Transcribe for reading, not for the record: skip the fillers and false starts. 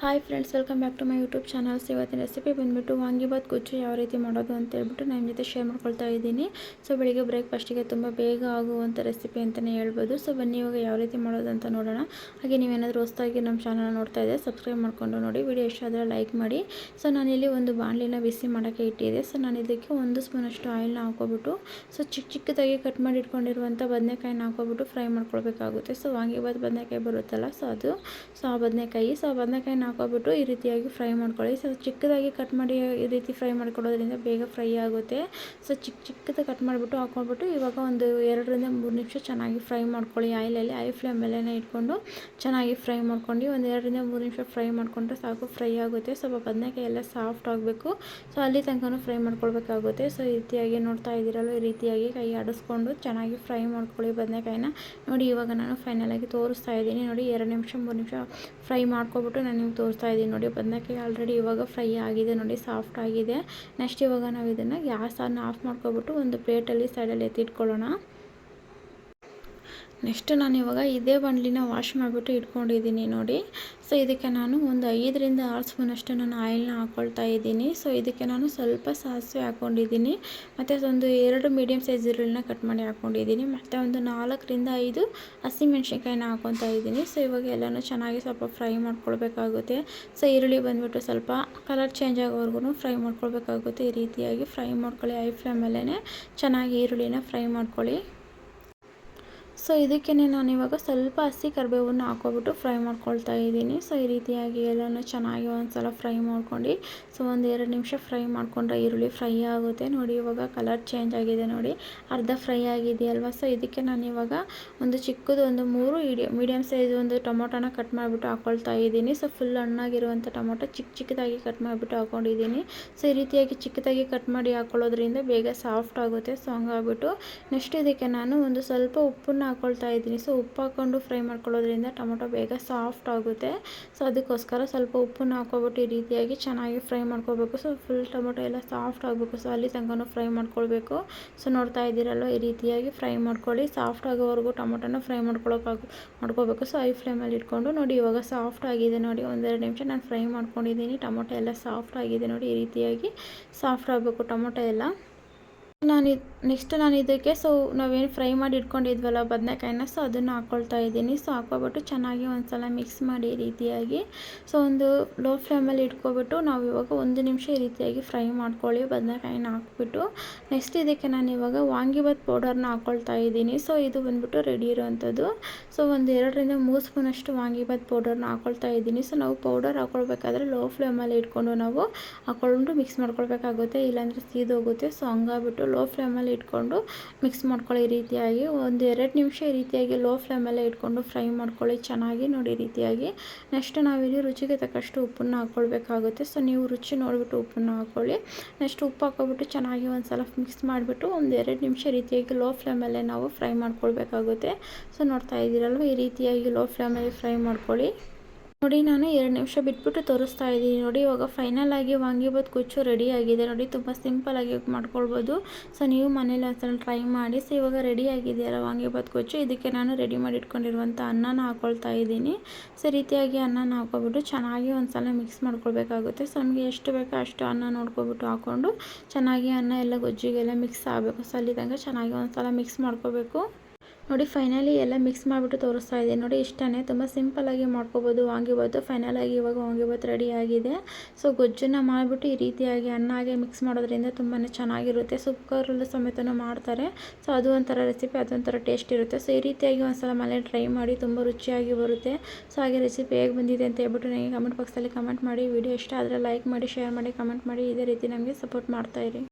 Hi friends, welcome back to my YouTube channels. ಇವತ್ತಿನ recipe ಬಂದುಬಿಟ್ಟು ವಾಂಗಿಬಾತ್ ಗೊಜ್ಜು ಯಾವ ರೀತಿ ಮಾಡೋದು ಅಂತ ಹೇಳ್ಬಿಟ್ಟು ನಾನು ನಿಮ್ಮ ಜೊತೆ ಶೇರ್ ಮಾಡ್ಕೊಳ್ತಾ ಇದ್ದೀನಿ. ಸೊ ಬೆಳಿಗ್ಗೆ ಬ್ರೇಕ್ಫಾಸ್ಟಿಗೆ ತುಂಬ ಬೇಗ ಆಗುವಂಥ ರೆಸಿಪಿ ಅಂತಲೇ ಹೇಳ್ಬೋದು. ಸೊ ಬನ್ನಿ ಇವಾಗ ಯಾವ ರೀತಿ ಮಾಡೋದು ಅಂತ ನೋಡೋಣ. ಹಾಗೆ ನೀವೇನಾದರೂ ಹೊಸದಾಗಿ ನಮ್ಮ ಚಾನಲ್ ನೋಡ್ತಾ ಇದ್ದರೆ ಸಬ್ಸ್ಕ್ರೈಬ್ ಮಾಡ್ಕೊಂಡು ನೋಡಿ, ವಿಡಿಯೋ ಇಷ್ಟ ಆದರೆ ಲೈಕ್ ಮಾಡಿ. ಸೊ ನಾನಿಲ್ಲಿ ಒಂದು ಬಾಣಲಿನ ಬಿಸಿ ಮಾಡೋಕ್ಕೆ ಇಟ್ಟಿದೆ. ಸೊ ನಾನು ಇದಕ್ಕೆ 1 ಸ್ಪೂನಷ್ಟು ಆಯಿಲ್ನ ಹಾಕೋಬಿಟ್ಟು ಸೊ ಚಿಕ್ಕದಾಗಿ ಕಟ್ ಮಾಡಿ ಇಟ್ಕೊಂಡಿರುವಂಥ ಬದನೆಕಾಯಿನ ಹಾಕೋಬಿಟ್ಟು ಫ್ರೈ ಮಾಡ್ಕೊಳ್ಬೇಕಾಗುತ್ತೆ. ಸೊ ವಾಂಗಿಬಾತ್ ಬದನೆಕಾಯಿ ಬರುತ್ತಲ್ಲ, ಸೊ ಆ ಬದನೆಕಾಯಿನ ಹಾಕೋಬಿಟ್ಟು ಈ ರೀತಿಯಾಗಿ ಫ್ರೈ ಮಾಡ್ಕೊಳ್ಳಿ. ಸೊ ಚಿಕ್ಕದಾಗಿ ಕಟ್ ಮಾಡಿ ಈ ರೀತಿ ಫ್ರೈ ಮಾಡ್ಕೊಳ್ಳೋದ್ರಿಂದ ಬೇಗ ಫ್ರೈ ಆಗುತ್ತೆ. ಸೊ ಚಿಕ್ಕದಾಗಿ ಕಟ್ ಮಾಡಿಬಿಟ್ಟು ಹಾಕ್ಕೊಂಡ್ಬಿಟ್ಟು ಇವಾಗ ಒಂದು 2 ರಿಂದ 3 ನಿಮಿಷ ಚೆನ್ನಾಗಿ ಫ್ರೈ ಮಾಡ್ಕೊಳ್ಳಿ. ಆಯಿಲಲ್ಲಿ ಹೈ ಫ್ಲೇಮಲ್ಲೇ ಇಟ್ಕೊಂಡು ಚೆನ್ನಾಗಿ ಫ್ರೈ ಮಾಡ್ಕೊಂಡು ಒಂದು 2 ರಿಂದ 3 ನಿಮಿಷ ಫ್ರೈ ಮಾಡಿಕೊಂಡ್ರೆ ಸಾಕು, ಫ್ರೈ ಆಗುತ್ತೆ. ಸ್ವಲ್ಪ ಬದನೆಕಾಯಿ ಎಲ್ಲ ಸಾಫ್ಟ್ ಆಗಬೇಕು. ಸೊ ಅಲ್ಲಿ ತನಕ ಫ್ರೈ ಮಾಡ್ಕೊಳ್ಬೇಕಾಗುತ್ತೆ. ಸೊ ಈ ರೀತಿಯಾಗಿ ನೋಡ್ತಾ ಇದ್ದೀರಲ್ಲ, ಈ ರೀತಿಯಾಗಿ ಕೈ ಆಡಿಸ್ಕೊಂಡು ಚೆನ್ನಾಗಿ ಫ್ರೈ ಮಾಡ್ಕೊಳ್ಳಿ ಬದನೆಕಾಯಿನ. ನೋಡಿ ಇವಾಗ ನಾನು ಫೈನಲಾಗಿ ತೋರಿಸ್ತಾ ಇದ್ದೀನಿ. ನೋಡಿ 2 ನಿಮಿಷ 3 ನಿಮಿಷ ಫ್ರೈ ಮಾಡ್ಕೊಬಿಟ್ಟು ನಾನು ನಿಮ್ಗೆ ತೋರಿಸ್ತಾ ಇದ್ದೀನಿ. ನೋಡಿ ಬದನೆಕಾಯಿ ಆಲ್ರೆಡಿ ಇವಾಗ ಫ್ರೈ ಆಗಿದೆ, ನೋಡಿ ಸಾಫ್ಟ್ ಆಗಿದೆ. ನೆಕ್ಸ್ಟ್ ಇವಾಗ ನಾವು ಇದನ್ನು ಗ್ಯಾಸನ್ನು ಆಫ್ ಮಾಡ್ಕೊಬಿಟ್ಟು ಒಂದು ಪ್ಲೇಟಲ್ಲಿ ಸೈಡಲ್ಲಿ ಎತ್ತಿಟ್ಕೊಳ್ಳೋಣ. ನೆಕ್ಸ್ಟ್ ನಾನು ಇವಾಗ ಇದೇ ಬಾಣಲಿನ ವಾಶ್ ಮಾಡಿಬಿಟ್ಟು ಇಟ್ಕೊಂಡಿದ್ದೀನಿ ನೋಡಿ. ಸೊ ಇದಕ್ಕೆ ನಾನು ಒಂದು 5 ರಿಂದ 6 ಸ್ಪೂನಷ್ಟು ನಾನು ಆಯಿಲ್ನ ಹಾಕ್ಕೊಳ್ತಾ ಇದ್ದೀನಿ. ಸೊ ಇದಕ್ಕೆ ನಾನು ಸ್ವಲ್ಪ ಸಾಸಿವೆ ಹಾಕ್ಕೊಂಡಿದ್ದೀನಿ, ಮತ್ತು ಒಂದು 2 ಮೀಡಿಯಮ್ ಸೈಜ್ ಈರುಳ್ಳಿನ ಕಟ್ ಮಾಡಿ ಹಾಕ್ಕೊಂಡಿದ್ದೀನಿ, ಮತ್ತು ಒಂದು 4 ರಿಂದ 5 ಹಸಿಮೆಣ್ಸಿನ್ಕಾಯಿನ ಹಾಕ್ಕೊತಾ ಇದ್ದೀನಿ. ಸೊ ಇವಾಗ ಎಲ್ಲನೂ ಚೆನ್ನಾಗಿ ಸ್ವಲ್ಪ ಫ್ರೈ ಮಾಡ್ಕೊಳ್ಬೇಕಾಗುತ್ತೆ. ಸೊ ಈರುಳ್ಳಿ ಬಂದುಬಿಟ್ಟು ಸ್ವಲ್ಪ ಕಲರ್ ಚೇಂಜ್ ಆಗೋವರೆಗೂ ಫ್ರೈ ಮಾಡ್ಕೊಳ್ಬೇಕಾಗುತ್ತೆ. ಈ ರೀತಿಯಾಗಿ ಫ್ರೈ ಮಾಡ್ಕೊಳ್ಳಿ, ಹೈ ಫ್ಲೇಮಲ್ಲೇ ಚೆನ್ನಾಗಿ ಈರುಳ್ಳಿನ ಫ್ರೈ ಮಾಡ್ಕೊಳ್ಳಿ. ಸೊ ಇದಕ್ಕೆ ನಾನು ಇವಾಗ ಸ್ವಲ್ಪ ಹಸಿ ಕರಿಬೇವನ್ನು ಹಾಕೋಬಿಟ್ಟು ಫ್ರೈ ಮಾಡ್ಕೊಳ್ತಾ ಇದ್ದೀನಿ. ಸೊ ಈ ರೀತಿಯಾಗಿ ಎಲ್ಲನೂ ಚೆನ್ನಾಗಿ ಒಂದು ಸಲ ಫ್ರೈ ಮಾಡ್ಕೊಂಡು ಸೊ ಒಂದು 2 ನಿಮಿಷ ಫ್ರೈ ಮಾಡಿಕೊಂಡ್ರೆ ಈರುಳ್ಳಿ ಫ್ರೈ ಆಗುತ್ತೆ. ನೋಡಿ ಇವಾಗ ಕಲರ್ ಚೇಂಜ್ ಆಗಿದೆ, ನೋಡಿ ಅರ್ಧ ಫ್ರೈ ಆಗಿದೆಯಲ್ವ. ಸೊ ಇದಕ್ಕೆ ನಾನು ಇವಾಗ ಒಂದು ಚಿಕ್ಕದು ಒಂದು 3 ಮೀಡಿಯಮ್ ಸೈಜ್ ಒಂದು ಟೊಮೊಟೊನ ಕಟ್ ಮಾಡಿಬಿಟ್ಟು ಹಾಕ್ಕೊಳ್ತಾ ಇದ್ದೀನಿ. ಸೊ ಫುಲ್ ಹಣ್ಣಾಗಿರುವಂಥ ಟೊಮೊಟೊ ಚಿಕ್ಕದಾಗಿ ಕಟ್ ಮಾಡಿಬಿಟ್ಟು ಹಾಕ್ಕೊಂಡಿದ್ದೀನಿ. ಸೊ ಈ ರೀತಿಯಾಗಿ ಚಿಕ್ಕದಾಗಿ ಕಟ್ ಮಾಡಿ ಹಾಕ್ಕೊಳ್ಳೋದ್ರಿಂದ ಬೇಗ ಸಾಫ್ಟ್ ಆಗುತ್ತೆ. ಸೊ ಹಂಗಾಗ್ಬಿಟ್ಟು ನೆಕ್ಸ್ಟ್ ಇದಕ್ಕೆ ನಾನು ಒಂದು ಸ್ವಲ್ಪ ಉಪ್ಪನ್ನು ಹಾಕ್ಕೊಳ್ತಾ ಇದ್ದೀನಿ. ಸೊ ಉಪ್ಪು ಹಾಕ್ಕೊಂಡು ಫ್ರೈ ಮಾಡ್ಕೊಳ್ಳೋದ್ರಿಂದ ಟೊಮೊಟೊ ಬೇಗ ಸಾಫ್ಟ್ ಆಗುತ್ತೆ. ಸೊ ಅದಕ್ಕೋಸ್ಕರ ಸ್ವಲ್ಪ ಉಪ್ಪನ್ನು ಹಾಕ್ಕೊಬಿಟ್ಟು ಈ ರೀತಿಯಾಗಿ ಚೆನ್ನಾಗಿ ಫ್ರೈ ಮಾಡ್ಕೋಬೇಕು. ಸೊ ಫುಲ್ ಟೊಮೊಟೊ ಎಲ್ಲ ಸಾಫ್ಟ್ ಆಗಬೇಕು. ಸೊ ಅಲ್ಲಿ ತನಕ ಫ್ರೈ ಮಾಡ್ಕೊಳ್ಬೇಕು. ಸೊ ನೋಡ್ತಾ ಇದ್ದೀರಲ್ವ, ಈ ರೀತಿಯಾಗಿ ಫ್ರೈ ಮಾಡ್ಕೊಳ್ಳಿ. ಸಾಫ್ಟ್ ಆಗೋವರೆಗೂ ಟೊಮೊಟೊನ ಫ್ರೈ ಮಾಡ್ಕೋಬೇಕು. ಸೊ ಹೈ ಫ್ಲೇಮಲ್ಲಿ ಇಟ್ಕೊಂಡು ನೋಡಿ ಇವಾಗ ಸಾಫ್ಟ್ ಆಗಿದೆ. ನೋಡಿ 1-2 ನಿಮಿಷ ನಾನು ಫ್ರೈ ಮಾಡ್ಕೊಂಡಿದ್ದೀನಿ. ಟೊಮೊಟೊ ಎಲ್ಲ ಸಾಫ್ಟ್ ಆಗಿದೆ. ನೋಡಿ ಈ ರೀತಿಯಾಗಿ ಸಾಫ್ಟ್ ಆಗಬೇಕು ಟೊಮೊಟೊ ಎಲ್ಲ. ನೆಕ್ಸ್ಟ್ ನಾನು ಇದಕ್ಕೆ ಸೊ ನಾವೇನು ಫ್ರೈ ಮಾಡಿ ಇಟ್ಕೊಂಡಿದ್ವಲ್ಲ ಬದನೆಕಾಯಿನ, ಸೊ ಅದನ್ನು ಹಾಕ್ಕೊಳ್ತಾ ಇದ್ದೀನಿ. ಸೊ ಹಾಕ್ಕೊಬಿಟ್ಟು ಚೆನ್ನಾಗಿ ಒಂದು ಸಲ ಮಿಕ್ಸ್ ಮಾಡಿ ಈ ರೀತಿಯಾಗಿ ಸೊ ಒಂದು ಲೋ ಫ್ಲೇಮಲ್ಲಿ ಇಟ್ಕೊಬಿಟ್ಟು ನಾವು ಇವಾಗ 1 ನಿಮಿಷ ಈ ರೀತಿಯಾಗಿ ಫ್ರೈ ಮಾಡ್ಕೊಳ್ಳಿ ಬದನೆಕಾಯಿನ ಹಾಕ್ಬಿಟ್ಟು. ನೆಕ್ಸ್ಟ್ ಇದಕ್ಕೆ ನಾನು ಇವಾಗ ವಾಂಗಿಬಾತ್ ಪೌಡರ್ನ ಹಾಕ್ಕೊಳ್ತಾ ಇದ್ದೀನಿ. ಸೊ ಇದು ಬಂದ್ಬಿಟ್ಟು ರೆಡಿ ಇರೋವಂಥದ್ದು. ಸೊ ಒಂದು 2 ರಿಂದ 3 ಸ್ಪೂನಷ್ಟು ವಾಂಗಿಬಾತ್ ಪೌಡರ್ನ ಹಾಕ್ಕೊಳ್ತಾ ಇದ್ದೀನಿ. ಸೊ ನಾವು ಪೌಡರ್ ಹಾಕ್ಕೊಳ್ಬೇಕಾದ್ರೆ ಲೋ ಫ್ಲೇಮಲ್ಲಿ ಇಟ್ಕೊಂಡು ನಾವು ಹಾಕ್ಕೊಂಡು ಮಿಕ್ಸ್ ಮಾಡ್ಕೊಳ್ಬೇಕಾಗುತ್ತೆ, ಇಲ್ಲಾಂದರೆ ಸೀದೋಗುತ್ತೆ. ಸೊ ಹಂಗಾಗ್ಬಿಟ್ಟು ಲೋ ಫ್ಲೇಮಲ್ಲಿ ಇಟ್ಕೊಂಡು ಮಿಕ್ಸ್ ಮಾಡ್ಕೊಳ್ಳಿ. ಈ ರೀತಿಯಾಗಿ ಒಂದು 2 ನಿಮಿಷ ಈ ರೀತಿಯಾಗಿ ಲೋ ಫ್ಲೇಮಲ್ಲೇ ಇಟ್ಕೊಂಡು ಫ್ರೈ ಮಾಡ್ಕೊಳ್ಳಿ ಚೆನ್ನಾಗಿ. ನೋಡಿ ಈ ರೀತಿಯಾಗಿ. ನೆಕ್ಸ್ಟ್ ನಾವಿಲ್ಲಿ ರುಚಿಗೆ ತಕ್ಕಷ್ಟು ಉಪ್ಪನ್ನು ಹಾಕ್ಕೊಳ್ಬೇಕಾಗುತ್ತೆ. ಸೊ ನೀವು ರುಚಿ ನೋಡಿಬಿಟ್ಟು ಉಪ್ಪನ್ನು ಹಾಕ್ಕೊಳ್ಳಿ. ನೆಕ್ಸ್ಟ್ ಉಪ್ಪು ಹಾಕ್ಕೊಬಿಟ್ಟು ಚೆನ್ನಾಗಿ ಒಂದು ಸಲ ಮಿಕ್ಸ್ ಮಾಡಿಬಿಟ್ಟು ಒಂದು 2 ನಿಮಿಷ ರೀತಿಯಾಗಿ ಲೋ ಫ್ಲೇಮಲ್ಲೇ ನಾವು ಫ್ರೈ ಮಾಡ್ಕೊಳ್ಬೇಕಾಗುತ್ತೆ. ಸೊ ನೋಡ್ತಾ ಇದ್ದೀರಲ್ವ, ಈ ರೀತಿಯಾಗಿ ಲೋ ಫ್ಲೇಮಲ್ಲಿ ಫ್ರೈ ಮಾಡ್ಕೊಳ್ಳಿ. ನೋಡಿ ನಾನು 2 ನಿಮಿಷ ಬಿಟ್ಬಿಟ್ಟು ತೋರಿಸ್ತಾ ಇದ್ದೀನಿ. ನೋಡಿ ಇವಾಗ ಫೈನಲ್ ಆಗಿ ವಾಂಗಿಬಾತ್ ಗೊಜ್ಜು ರೆಡಿ ಆಗಿದೆ. ನೋಡಿ ತುಂಬ ಸಿಂಪಲಾಗಿ ಮಾಡ್ಕೊಳ್ಬೋದು. ಸೊ ನೀವು ಮನೇಲಿ ಒಂದ್ಸಲ ಟ್ರೈ ಮಾಡಿ. ಸೊ ಇವಾಗ ರೆಡಿ ಆಗಿದೆಯಲ್ಲ ವಾಂಗಿಬಾತ್ ಗೊಜ್ಜು, ಇದಕ್ಕೆ ನಾನು ರೆಡಿ ಮಾಡಿ ಇಟ್ಕೊಂಡಿರುವಂಥ ಅನ್ನನ ಹಾಕ್ಕೊಳ್ತಾ ಇದ್ದೀನಿ. ಸೊ ರೀತಿಯಾಗಿ ಅನ್ನನ ಹಾಕ್ಕೊಬಿಟ್ಟು ಚೆನ್ನಾಗಿ ಒಂದ್ಸಲ ಮಿಕ್ಸ್ ಮಾಡ್ಕೊಳ್ಬೇಕಾಗುತ್ತೆ. ಸೊ ನಮಗೆ ಎಷ್ಟು ಬೇಕೋ ಅಷ್ಟು ಅನ್ನ ನೋಡ್ಕೊಬಿಟ್ಟು ಹಾಕ್ಕೊಂಡು ಚೆನ್ನಾಗಿ ಅನ್ನ ಎಲ್ಲ ಗೊಜ್ಜಿಗೆಲ್ಲ ಮಿಕ್ಸ್ ಆಗಬೇಕು. ಸೊ ಅಲ್ಲಿ ತನಕ ಚೆನ್ನಾಗಿ ಒಂದ್ಸಲ ಮಿಕ್ಸ್ ಮಾಡ್ಕೋಬೇಕು. ನೋಡಿ ಫೈನಲಿ ಎಲ್ಲ ಮಿಕ್ಸ್ ಮಾಡಿಬಿಟ್ಟು ತೋರಿಸ್ತಾ ಇದ್ದೀನಿ. ನೋಡಿ ಇಷ್ಟೇ, ತುಂಬ ಸಿಂಪಲಾಗಿ ಮಾಡ್ಕೋಬೋದು ವಾಂಗಿಬಾತು. ಫೈನಲಾಗಿ ಇವಾಗ ವಾಂಗಿಬಾತ್ ರೆಡಿ ಆಗಿದೆ. ಸೊ ಗೊಜ್ಜನ್ನು ಮಾಡಿಬಿಟ್ಟು ಈ ರೀತಿಯಾಗಿ ಅನ್ನಾಗೆ ಮಿಕ್ಸ್ ಮಾಡೋದ್ರಿಂದ ತುಂಬಾ ಚೆನ್ನಾಗಿರುತ್ತೆ. ಸೊ ಕುಕ್ಕರಲ್ಲೂ ಸಮೇತ ಮಾಡ್ತಾರೆ. ಸೊ ಅದು ಒಂಥರ ರೆಸಿಪಿ, ಅದೊಂಥರ ಟೇಸ್ಟ್ ಇರುತ್ತೆ. ಸೊ ಈ ರೀತಿಯಾಗಿ ಒಂದ್ಸಲ ಮನೇಲಿ ಟ್ರೈ ಮಾಡಿ, ತುಂಬ ರುಚಿಯಾಗಿ ಬರುತ್ತೆ. ಸೊ ಹಾಗೆ ರೆಸಿಪಿ ಹೇಗೆ ಬಂದಿದೆ ಅಂತ ಹೇಳ್ಬಿಟ್ಟು ನನಗೆ ಕಮೆಂಟ್ ಬಾಕ್ಸಲ್ಲಿ ಕಮೆಂಟ್ ಮಾಡಿ. ವಿಡಿಯೋ ಇಷ್ಟ ಆದರೆ ಲೈಕ್ ಮಾಡಿ, ಶೇರ್ ಮಾಡಿ, ಕಮೆಂಟ್ ಮಾಡಿ. ಇದೇ ರೀತಿ ನಮಗೆ ಸಪೋರ್ಟ್ ಮಾಡ್ತಾಯಿರಿ.